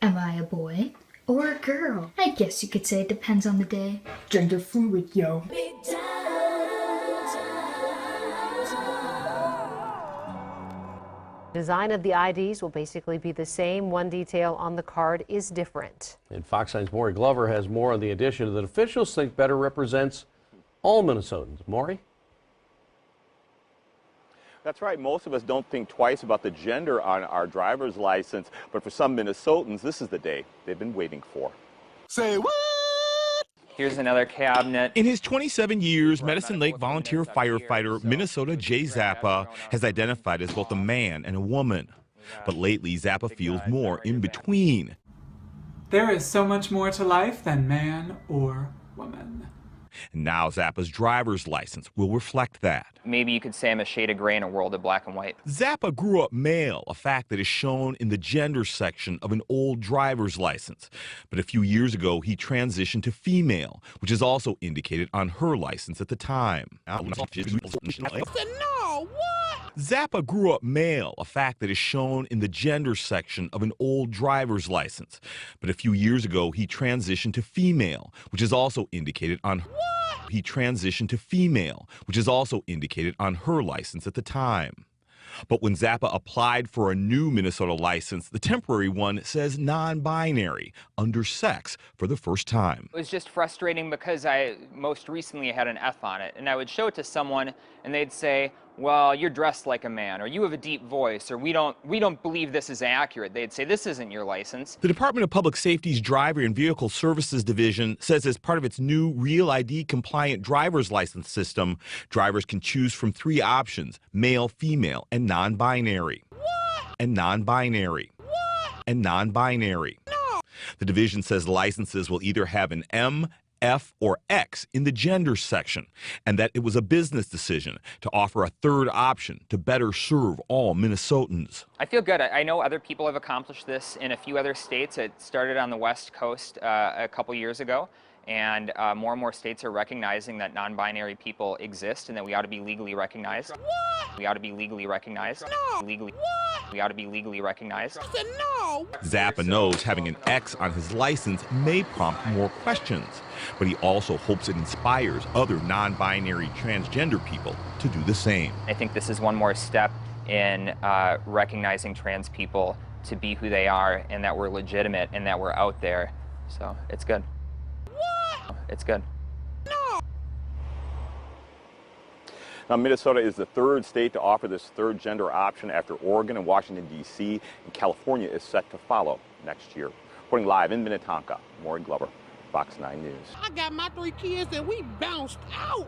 Am I a boy or a girl? I guess you could say it depends on the day. Gender fluid, yo. Design of the IDs will basically be the same. One detail on the card is different. And Fox 9's Maury Glover has more on the addition that officials think better represents all Minnesotans. Maury? That's right. Most of us don't think twice about the gender on our driver's license, but for some Minnesotans, this is the day they've been waiting for. Say what? Here's another cabinet. In his 27 years, Medicine Lake volunteer firefighter Minnesota Jay Zappa has identified as both a man and a woman. But lately, Zappa feels more in between. There is so much more to life than man or woman. And now Zappa's driver's license will reflect that. Maybe you could say I'm a shade of gray in a world of black and white. Zappa grew up male, a fact that is shown in the gender section of an old driver's license. But a few years ago, he transitioned to female, which is also indicated on her license at the time. No, what? Zappa grew up male, a fact that is shown in the gender section of an old driver's license. But a few years ago, he transitioned to female, which is also indicated on He transitioned to female, which is also indicated on her license at the time. But when Zappa applied for a new Minnesota license, the temporary one says non-binary, undersex, for the first time. It was just frustrating because most recently had an F on it, and I would show it to someone and they'd say, well, you're dressed like a man, or you have a deep voice, or we don't believe this is accurate. They'd say, this isn't your license. The Department of Public Safety's Driver and Vehicle Services Division says as part of its new Real ID compliant driver's license system, drivers can choose from 3 options: male, female, and non-binary. And non-binary. And non-binary. The division says licenses will either have an M, F, or X in the gender section, and that it was a business decision to offer a 3rd option to better serve all Minnesotans. I feel good. I know other people have accomplished this in a few other states. It started on the West Coast a couple years ago, and more and more states are recognizing that non-binary people exist and that we ought to be legally recognized. We ought to be legally recognized. Legally. We ought to be legally recognized. Zappa knows having an X on his license may prompt more questions, but he also hopes it inspires other non-binary transgender people to do the same. I think this is one more step in recognizing trans people to be who they are, and that we're legitimate and that we're out there. So it's good. It's good. Now, Minnesota is the 3rd state to offer this 3rd gender option after Oregon and Washington, D.C., and California is set to follow next year. Reporting live in Minnetonka, Maury Glover, Fox 9 News. I got my 3 kids and we bounced out.